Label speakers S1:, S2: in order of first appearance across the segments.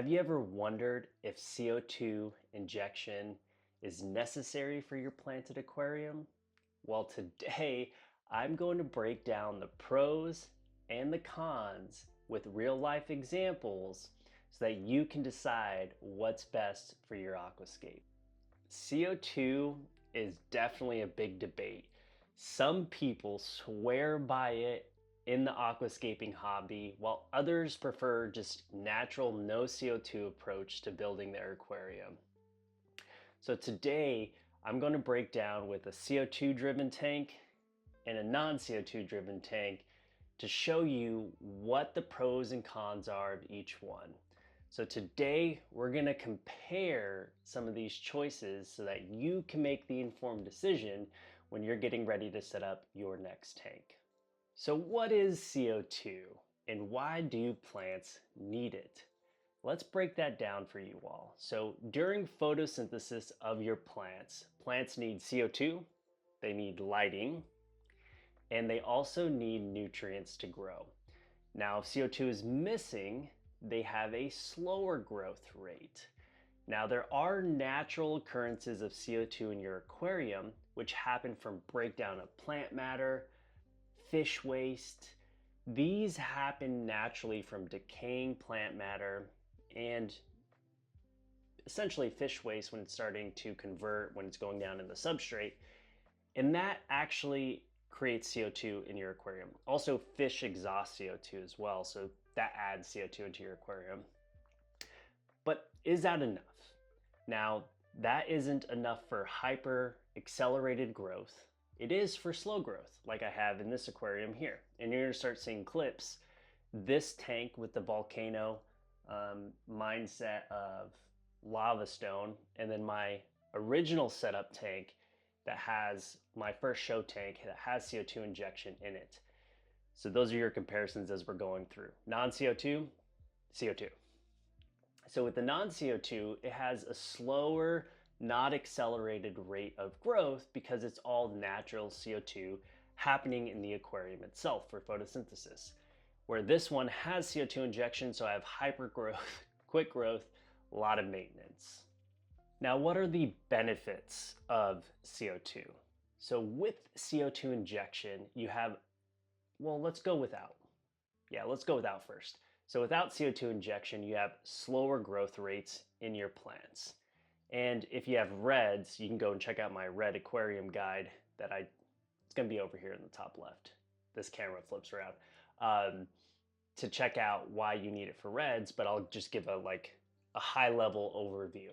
S1: Have you ever wondered if CO2 injection is necessary for your planted aquarium? Well, today I'm going to break down the pros and the cons with real life examples so that you can decide what's best for your aquascape. CO2 is definitely a big debate. Some people swear by it in the aquascaping hobby, while others prefer just natural no CO2 approach to building their aquarium. So today I'm going to break down with a CO2 driven tank and a non CO2 driven tank to show you what the pros and cons are of each one. So today we're going to compare some of these choices so that you can make the informed decision when you're getting ready to set up your next tank. So what is CO2 and why do plants need it? Let's break that down for you all. So during photosynthesis of your plants, plants need CO2, they need lighting, and they also need nutrients to grow. Now, if CO2 is missing, they have a slower growth rate. Now, there are natural occurrences of CO2 in your aquarium, which happen from breakdown of plant matter, fish waste. These happen naturally from decaying plant matter and essentially fish waste when it's starting to convert, when it's going down in the substrate. And that actually creates CO2 in your aquarium. Also, fish exhaust CO2 as well, so that adds CO2 into your aquarium. But is that enough? Now, that isn't enough for hyper accelerated growth. It is for slow growth, like I have in this aquarium here. And you're gonna start seeing clips. This tank with the volcano mindset of lava stone, and then my original setup tank that has my first show tank that has CO2 injection in it. So those are your comparisons as we're going through. Non-CO2, CO2. So with the non-CO2, it has a slower, not accelerated rate of growth because it's all natural CO2 happening in the aquarium itself for photosynthesis. Where this one has CO2 injection, so I have hyper growth, quick growth, a lot of maintenance. Now, what are the benefits of CO2? So with CO2 injection, you have, well, let's go without. Yeah, let's go without first. So without CO2 injection, you have slower growth rates in your plants. And if you have reds, you can go and check out my red aquarium guide it's gonna be over here in the top left. This camera flips around. To check out why you need it for reds, but I'll just give a high level overview.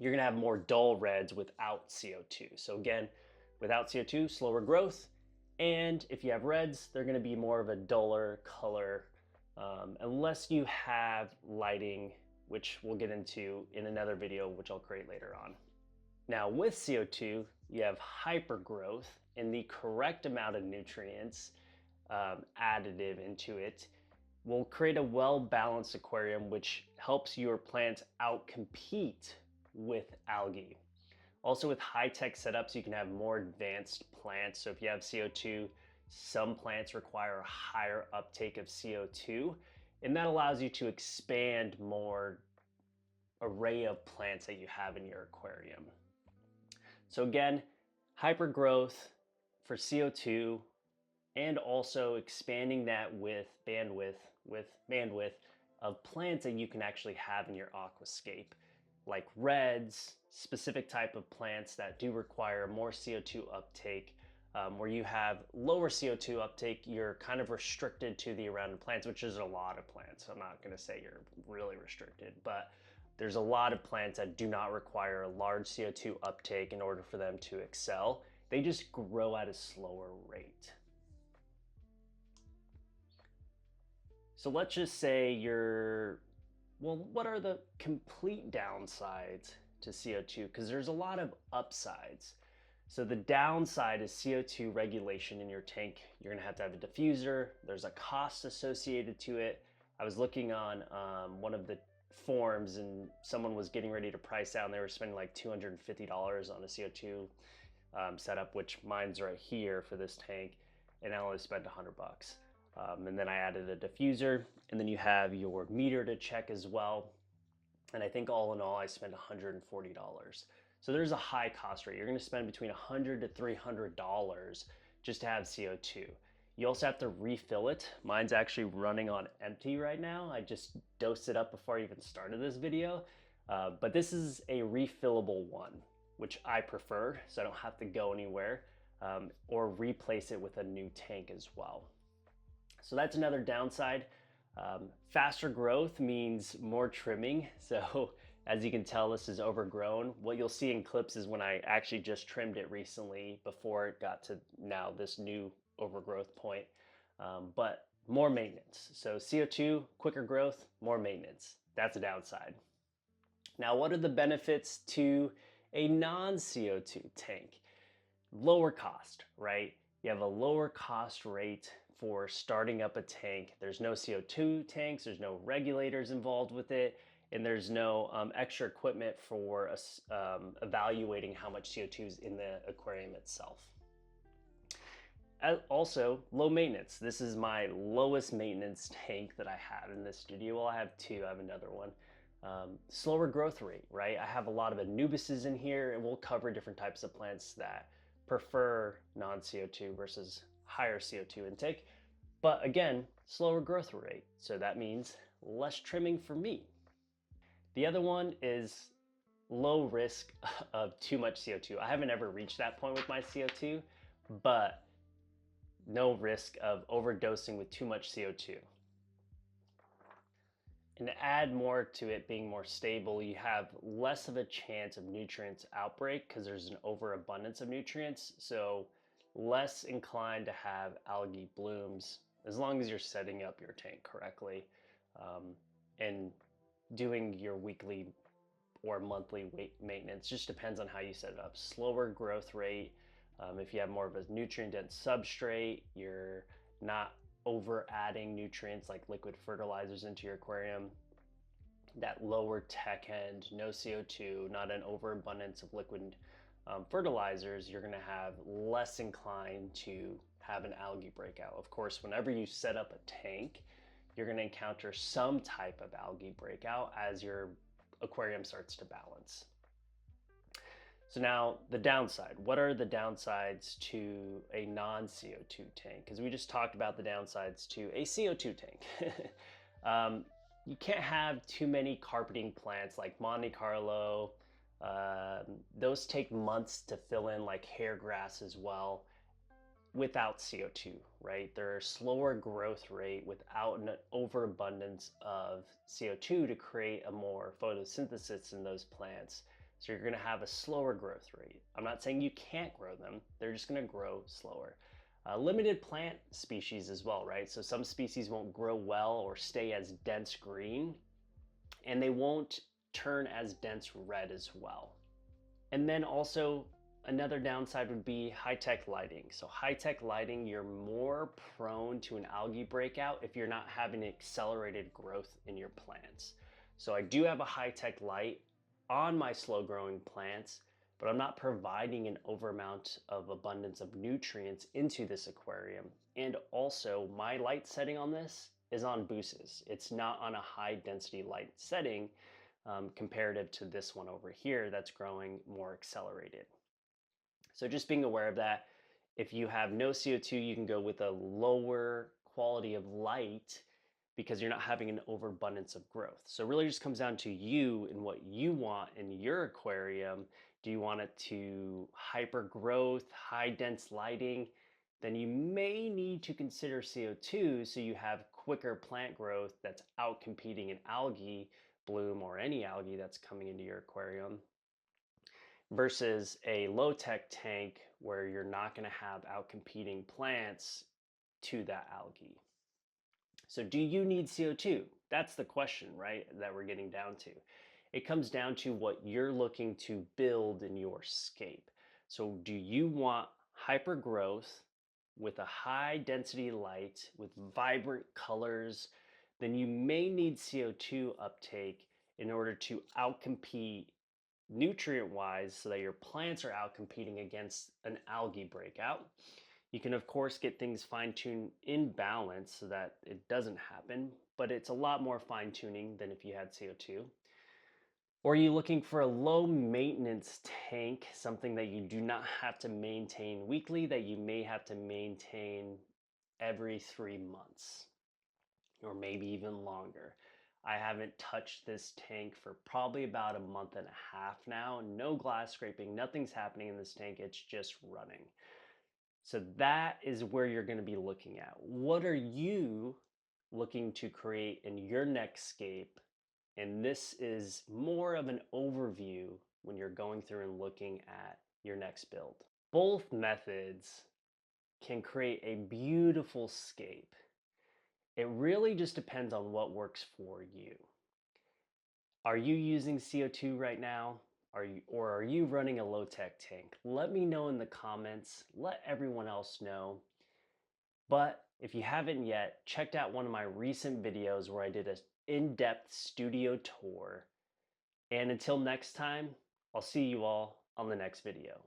S1: You're gonna have more dull reds without CO2. So again, without CO2, slower growth. And if you have reds, they're gonna be more of a duller color, unless you have lighting, which we'll get into in another video, which I'll create later on. Now with CO2, you have hypergrowth, and the correct amount of nutrients additive into it will create a well-balanced aquarium, which helps your plants outcompete with algae. Also with high-tech setups, you can have more advanced plants. So if you have CO2, some plants require a higher uptake of CO2, and that allows you to expand more array of plants that you have in your aquarium. So again, hypergrowth for CO2, and also expanding that with bandwidth of plants that you can actually have in your aquascape, like reds, specific type of plants that do require more CO2 uptake. Where you have lower CO2 uptake, you're kind of restricted to the around plants, which is a lot of plants. I'm not gonna say you're really restricted, but there's a lot of plants that do not require a large CO2 uptake in order for them to excel. They just grow at a slower rate. So let's just say what are the complete downsides to CO2? Because there's a lot of upsides. So the downside is CO2 regulation in your tank. You're gonna have to have a diffuser. There's a cost associated to it. I was looking on one of the forums and someone was getting ready to price out and they were spending like $250 on a CO2 setup, which mine's right here for this tank, and I only spent $100. And then I added a diffuser, and then you have your meter to check as well. And I think all in all, I spent $140. So there's a high cost rate. You're going to spend between $100 to $300 just to have CO2. You also have to refill it. Mine's actually running on empty right now. I just dosed it up before I even started this video. But this is a refillable one, which I prefer, so I don't have to go anywhere, or replace it with a new tank as well. So that's another downside. Faster growth means more trimming. So as you can tell, this is overgrown. What you'll see in clips is when I actually just trimmed it recently before it got to now this new overgrowth point. But more maintenance. So CO2, quicker growth, more maintenance. That's a downside. Now, what are the benefits to a non-CO2 tank? Lower cost, right? You have a lower cost rate for starting up a tank. There's no CO2 tanks, there's no regulators involved with it, and there's no extra equipment for evaluating how much CO2 is in the aquarium itself. Also, low maintenance. This is my lowest maintenance tank that I have in this studio. Well, I have two, I have another one. Slower growth rate, right? I have a lot of anubises in here, and we'll cover different types of plants that prefer non-CO2 versus higher CO2 intake. But again, slower growth rate. So that means less trimming for me. The other one is low risk of too much CO2. I haven't ever reached that point with my CO2, but no risk of overdosing with too much CO2. And to add more to it being more stable, you have less of a chance of nutrients outbreak because there's an overabundance of nutrients. So less inclined to have algae blooms as long as you're setting up your tank correctly, and doing your weekly or monthly maintenance. Just depends on how you set it up. Slower growth rate. If you have more of a nutrient dense substrate, you're not over adding nutrients like liquid fertilizers into your aquarium. That lower tech end, no CO2, not an overabundance of liquid fertilizers, you're going to have less inclined to have an algae breakout. Of course, whenever you set up a tank, you're going to encounter some type of algae breakout as your aquarium starts to balance. So now the downside. What are the downsides to a non-CO2 tank? Because we just talked about the downsides to a CO2 tank. You can't have too many carpeting plants like Monte Carlo. Those take months to fill in, like hair grass as well, without CO2, right? They're a slower growth rate without an overabundance of CO2 to create a more photosynthesis in those plants. So you're going to have a slower growth rate. I'm not saying you can't grow them, they're just going to grow slower. Limited plant species as well, right? So some species won't grow well or stay as dense green, and they won't turn as dense red as well. And then also another downside would be high-tech lighting. So high-tech lighting, you're more prone to an algae breakout if you're not having accelerated growth in your plants. So I do have a high-tech light on my slow-growing plants, but I'm not providing an overamount of abundance of nutrients into this aquarium. And also, my light setting on this is on boosters. It's not on a high-density light setting, comparative to this one over here that's growing more accelerated. So just being aware of that. If you have no CO2, you can go with a lower quality of light because you're not having an overabundance of growth. So it really just comes down to you and what you want in your aquarium. Do you want it to hyper growth, high dense lighting? Then you may need to consider CO2 so you have quicker plant growth that's out competing an algae bloom or any algae that's coming into your aquarium, versus a low tech tank where you're not going to have out competing plants to that algae. So do you need CO2? That's the question, right, that we're getting down to. It comes down to what you're looking to build in your scape. So do you want hyper growth with a high density light with vibrant colors? Then you may need CO2 uptake in order to outcompete nutrient wise so that your plants are out competing against an algae breakout. You can of course get things fine-tuned in balance so that it doesn't happen, but it's a lot more fine-tuning than if you had CO2. Or are you looking for a low maintenance tank, something that you do not have to maintain weekly, that you may have to maintain every 3 months or maybe even longer? I haven't touched this tank for probably about a month and a half now. No glass scraping, nothing's happening in this tank, it's just running. So that is where you're going to be looking at. What are you looking to create in your next scape? And this is more of an overview when you're going through and looking at your next build. Both methods can create a beautiful scape. It really just depends on what works for you. Are you using CO2 right now? Are you running a low-tech tank? Let me know in the comments. Let everyone else know. But if you haven't yet, checked out one of my recent videos where I did an in-depth studio tour. And until next time, I'll see you all on the next video.